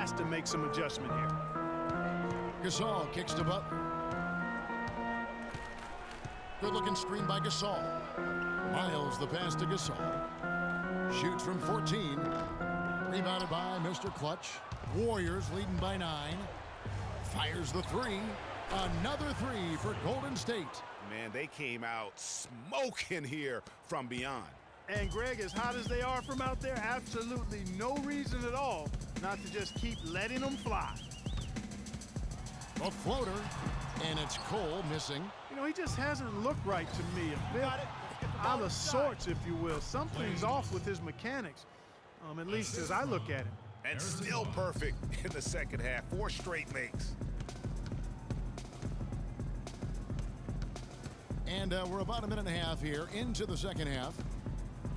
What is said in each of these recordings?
has to make some adjustment here. Gasol kicks to Butler. Good-looking screen by Gasol. Miles the pass to Gasol. Shoots from 14. Rebounded by Mr. Clutch. Warriors leading by 9. Fires the three. Another three for Golden State. Man, they came out smoking here from beyond. And Greg, as hot as they are from out there, absolutely no reason at all not to just keep letting them fly. A floater, and it's Cole missing. You know, he just hasn't looked right to me. A bit out of sorts, if you will. Something's off with his mechanics, at least as I look at him. And still perfect in the second half. 4 straight makes. And we're about a minute and a half here into the second half.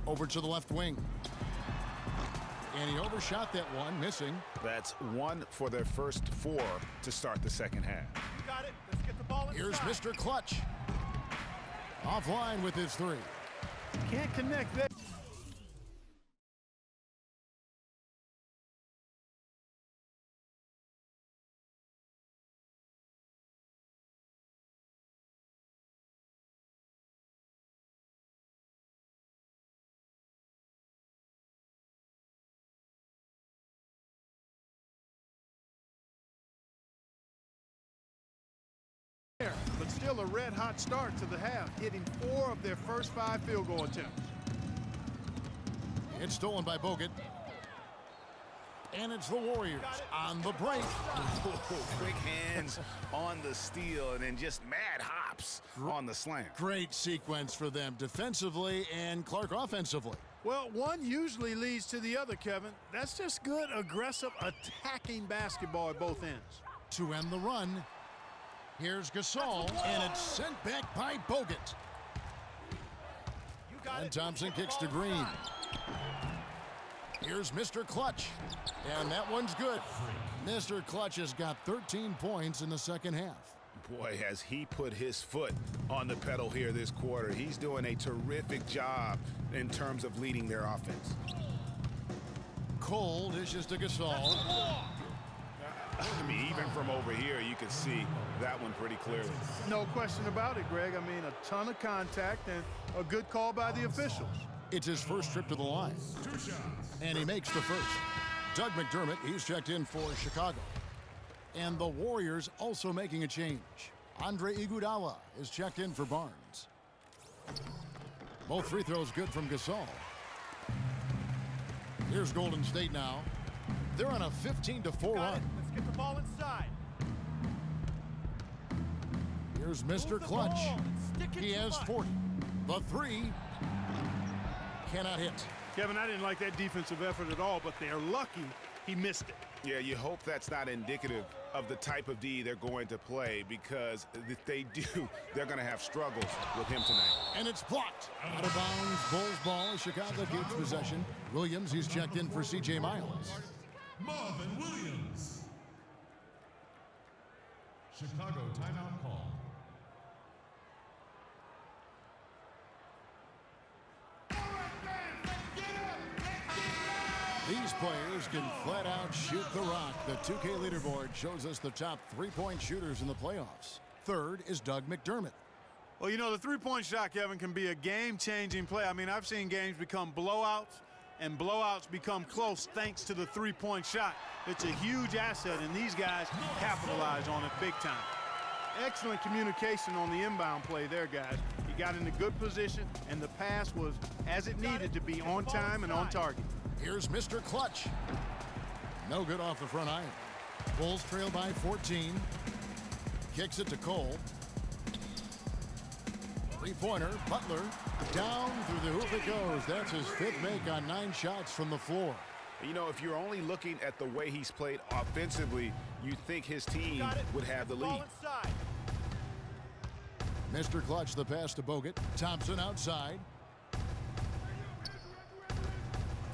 Over to the left wing. And he overshot that one, missing. That's 1 for their first 4 to start the second half. You got it. Let's get the ball inside. Here's Mr. Clutch. Offline with his three. Can't connect there. But still a red-hot start to the half, hitting 4 of their first 5 field goal attempts. It's stolen by Bogut. And it's the Warriors on the break. Quick hands on the steal and then just mad hops on the slam. Great sequence for them defensively and Clark offensively. Well, one usually leads to the other, Kevin. That's just good, aggressive, attacking basketball at both ends. To end the run, here's Gasol, and it's sent back by Bogut. And Thompson kicks to Green. Here's Mr. Clutch, and that one's good. Mr. Clutch has got 13 points in the second half. Boy, has he put his foot on the pedal here this quarter. He's doing a terrific job in terms of leading their offense. Cole dishes to Gasol. I mean, even from over here, you can see that one pretty clearly. No question about it, Greg. I mean, a ton of contact and a good call by the officials. It's his first trip to the line. And he makes the first. Doug McDermott, he's checked in for Chicago. And the Warriors also making a change. Andre Iguodala is checked in for Barnes. Both free throws good from Gasol. Here's Golden State now. They're on a 15-4 run. Let's get the ball inside. Here's Mr. Clutch. He has 40. The three cannot hit. Kevin, I didn't like that defensive effort at all, but they're lucky he missed it. Yeah, you hope that's not indicative of the type of D they're going to play, because if they do, they're going to have struggles with him tonight. And it's blocked. Out of bounds, Bulls ball. Chicago keeps possession. Williams, he's checked in for C.J. Miles. Marvin Williams. Chicago timeout call. These players can flat out shoot the rock. The 2K leaderboard shows us the top three-point shooters in the playoffs. Third is Doug McDermott. Well, you know, the three-point shot, Kevin, can be a game-changing play. I mean, I've seen games become blowouts, and blowouts become close thanks to the three-point shot. It's a huge asset, and these guys capitalize on it big time. Excellent communication on the inbound play there, guys. He got in a good position, and the pass was as it needed to be, on time and on target. Here's Mr. Clutch. No good off the front iron. Bulls trail by 14. Kicks it to Cole. Three-pointer, Butler. Down through the hoop it goes. That's his 5th make on 9 shots from the floor. You know, if you're only looking at the way he's played offensively, you think his team would have the lead. Mr. Clutch, the pass to Bogut. Thompson outside.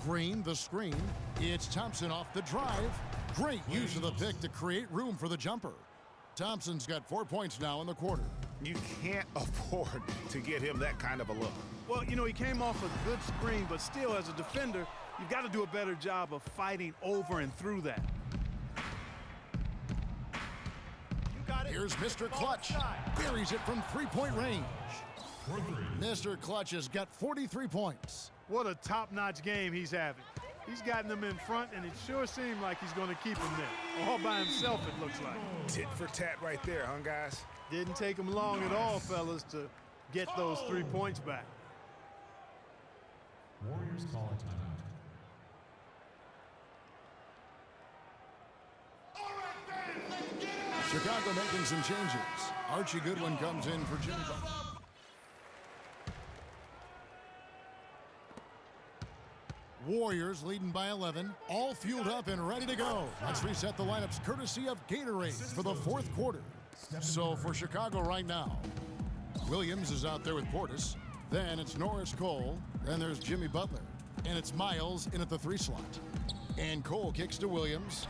Green, the screen. It's Thompson off the drive. Great use of the pick to create room for the jumper. Thompson's got 4 points now in the quarter. You can't afford to get him that kind of a look. Well, you know, he came off a good screen, but still, as a defender, you've got to do a better job of fighting over and through that. Here's Mr. Clutch. Buries it from three-point range. Mr. Clutch has got 43 points. What a top-notch game he's having. He's gotten them in front, and it sure seemed like he's going to keep them there. All by himself, it looks like. Tit for tat right there, huh, guys? Didn't take him long at all, fellas, to get those 3 points back. Warriors call a timeout. Chicago making some changes. Archie Goodwin comes in for Jimmy Butler. Warriors leading by 11, all fueled up and ready to go. Let's reset the lineups courtesy of Gatorade for the fourth quarter. So for Chicago right now, Williams is out there with Portis. Then it's Norris Cole. Then there's Jimmy Butler. And it's Miles in at the 3 slot. And Cole kicks to Williams.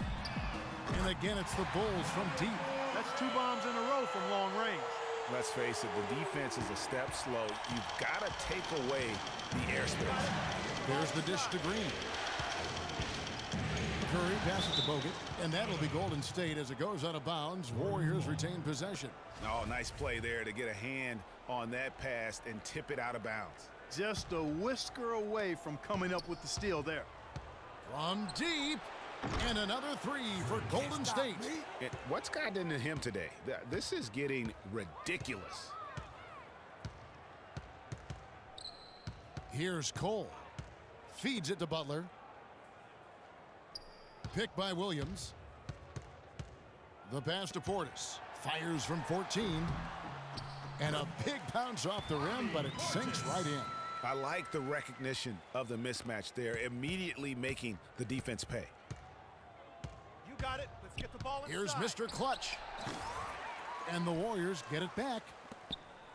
And again, it's the Bulls from deep. That's 2 bombs in a row from long range. Let's face it, the defense is a step slow. You've got to take away the airspace. There's the dish to Green. Curry passes to Bogut, and that'll be Golden State as it goes out of bounds. Warriors retain possession. Oh, nice play there to get a hand on that pass and tip it out of bounds. Just a whisker away from coming up with the steal there. From deep, and another 3 for Golden State. What's gotten into him today? This is getting ridiculous. Here's Cole. Feeds it to Butler. Picked by Williams. The pass to Portis. Fires from 14. And a big bounce off the rim, but it sinks right in. I like the recognition of the mismatch there, immediately making the defense pay. You got it. Let's get the ball inside. Here's Mr. Clutch. And the Warriors get it back.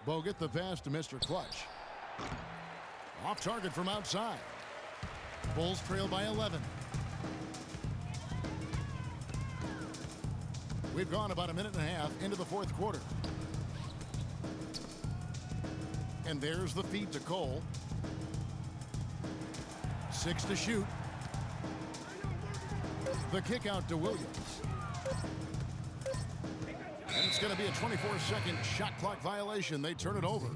Bogut the pass to Mr. Clutch. Off target from outside. Bulls trail by 11. We've gone about a minute and a half into the fourth quarter. And there's the feed to Cole. 6 to shoot. The kick out to Williams. And it's going to be a 24-second shot clock violation. They turn it over.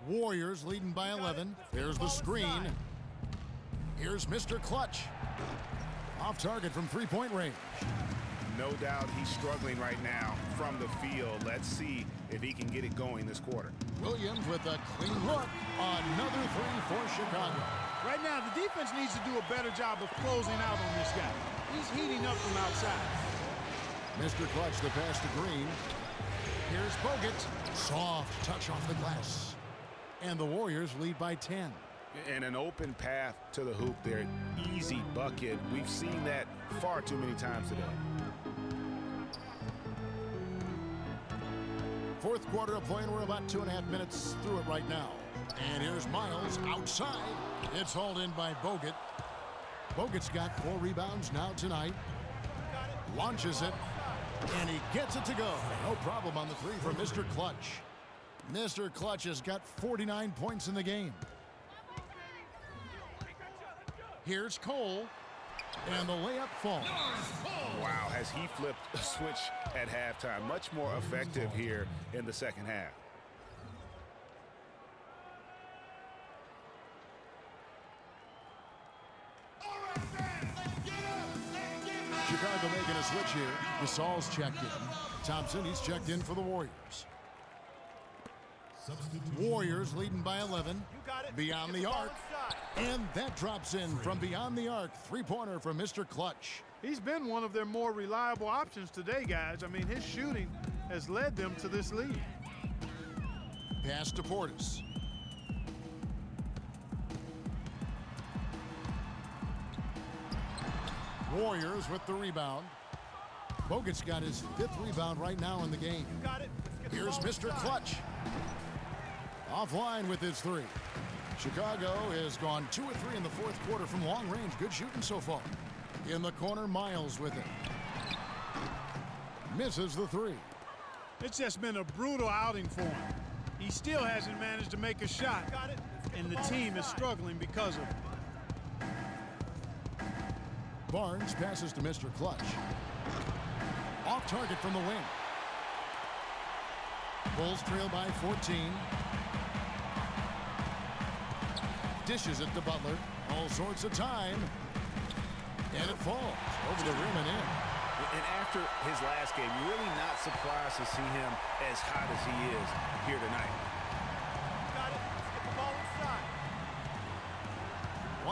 Warriors leading by 11. There's the screen. Here's Mr. Clutch. Off target from three-point range. No doubt he's struggling right now from the field. Let's see if he can get it going this quarter. Williams with a clean look. Another 3 for Chicago. Right now, the defense needs to do a better job of closing out on this guy. He's heating up from outside. Mr. Clutch, the pass to Green. Here's Bogut. Soft touch off the glass. And the Warriors lead by 10. And an open path to the hoop there. Easy bucket. We've seen that far too many times today. Fourth quarter of play, and we're about 2.5 minutes through it right now. And here's Miles outside. It's hauled in by Bogut. Bogut's got 4 rebounds now tonight. Launches it, and he gets it to go. No problem on the 3 from Mr. Clutch. Mr. Clutch has got 49 points in the game. Here's Cole, and the layup falls. Wow, has he flipped a switch at halftime. Much more effective here in the second half. Chicago making a switch here. Gasol's checked in. Thompson, he's checked in for the Warriors. Warriors leading by 11. Beyond the arc. And that drops in from beyond the arc. 3-pointer from Mr. Clutch. He's been one of their more reliable options today, guys. I mean, his shooting has led them to this lead. Pass to Portis. Warriors with the rebound. Bogut's got his 5th rebound right now in the game. Here's Mr. Clutch. Offline with his 3. Chicago has gone 2 of 3 in the fourth quarter from long range. Good shooting so far. In the corner, Miles with it. Misses the 3. It's just been a brutal outing for him. He still hasn't managed to make a shot, and the team is struggling because of it. Barnes passes to Mr. Clutch. Off target from the wing. Bulls trail by 14. Dishes it to Butler. All sorts of time. And it falls over the rim and in. And after his last game, you're really not surprised to see him as hot as he is here tonight. Got it. Let's get the ball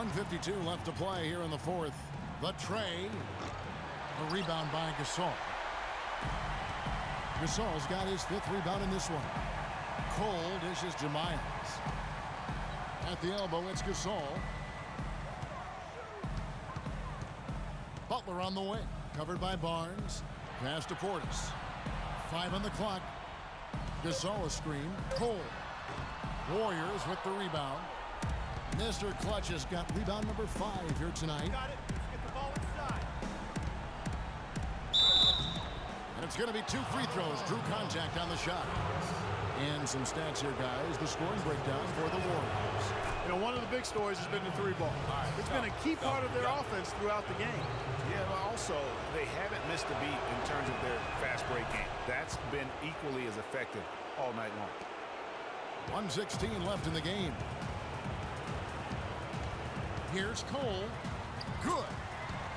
inside. 1:52 left to play here in the fourth. The tray. A rebound by Gasol. Gasol's got his 5th rebound in this one. Cole dishes to Miles. At the elbow, it's Gasol. Butler on the wing. Covered by Barnes. Pass to Portis. 5 on the clock. Gasol a screen. Cole. Warriors with the rebound. Mr. Clutch has got rebound number 5 here tonight. Got it. Let's get the ball inside. And it's going to be 2 free throws. Drew contact on the shot. And some stats here, guys. The scoring breakdown for the Warriors. You know, one of the big stories has been the 3-ball. It's been a key part of their offense throughout the game. Yeah, but also, they haven't missed a beat in terms of their fast break game. That's been equally as effective all night long. 1:16 left in the game. Here's Cole. Good.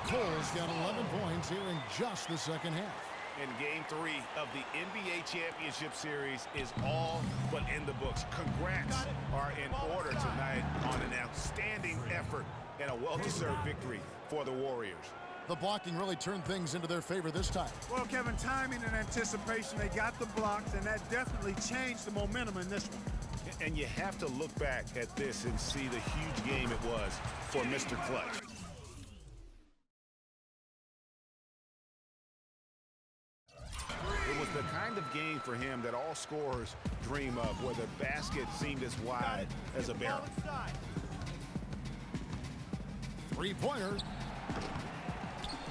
Cole's got 11 points here in just the second half. And Game 3 of the NBA Championship Series is all but in the books. Congrats are in order tonight on an outstanding effort and a well-deserved victory for the Warriors. The blocking really turned things into their favor this time. Well, Kevin, timing and anticipation, they got the blocks, and that definitely changed the momentum in this one. And you have to look back at this and see the huge game it was for Mr. Clutch. It was the kind of game for him that all scorers dream of, where the basket seemed as wide as a barrel. 3-pointer.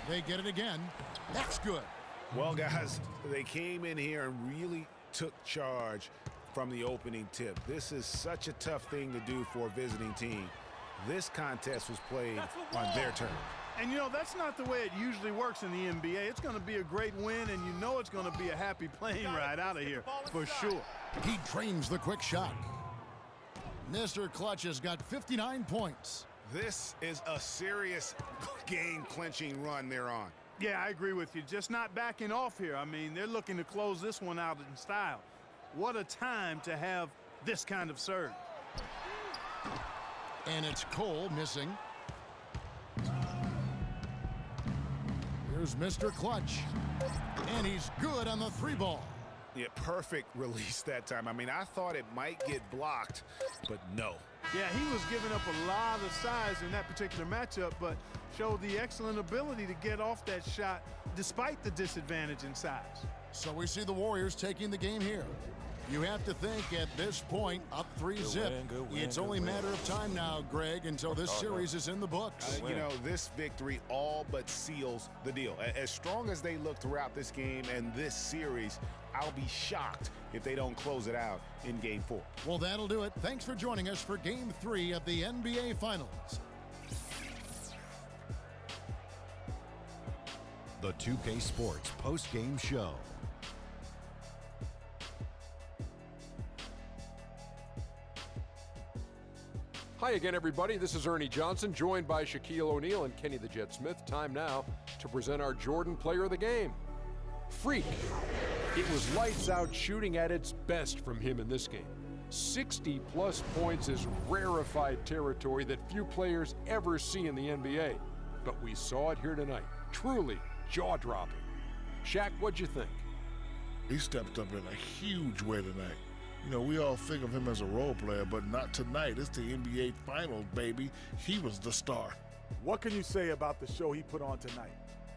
They get it again. That's good. Well, guys, they came in here and really took charge from the opening tip. This is such a tough thing to do for a visiting team. This contest was played on their terms. And, you know, that's not the way it usually works in the NBA. It's going to be a great win, and you know it's going to be a happy plane ride out of here for sure. He drains the quick shot. Mr. Clutch has got 59 points. This is a serious game-clinching run they're on. Yeah, I agree with you. Just not backing off here. I mean, they're looking to close this one out in style. What a time to have this kind of surge. And it's Cole missing. Here's Mr. Clutch. And he's good on the 3-ball. Yeah, perfect release that time. I mean, I thought it might get blocked, but no. Yeah, he was giving up a lot of size in that particular matchup, but showed the excellent ability to get off that shot despite the disadvantage in size. So we see the Warriors taking the game here. You have to think at this point, up 3-zip. It's only a matter of time now, Greg, until this series is in the books. You know, this victory all but seals the deal. As strong as they look throughout this game and this series, I'll be shocked if they don't close it out in Game 4. Well, that'll do it. Thanks for joining us for Game 3 of the NBA Finals. The 2K Sports post-game show. Hi again, everybody. This is Ernie Johnson, joined by Shaquille O'Neal and Kenny the Jet Smith. Time now to present our Jordan Player of the Game. Freak. It was lights out shooting at its best from him in this game. 60-plus points is rarefied territory that few players ever see in the NBA. But we saw it here tonight. Truly jaw-dropping. Shaq, what'd you think? He stepped up in a huge way tonight. You know, we all think of him as a role player, but not tonight. It's the NBA Finals, baby. He was the star. What can you say about the show he put on tonight?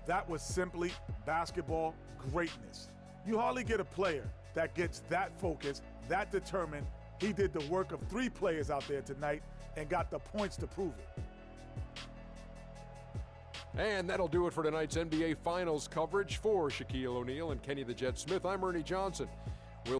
That was simply basketball greatness. You hardly get a player that gets that focused, that determined. He did the work of 3 players out there tonight and got the points to prove it. And that'll do it for tonight's NBA Finals coverage. For Shaquille O'Neal and Kenny the Jet Smith, I'm Ernie Johnson.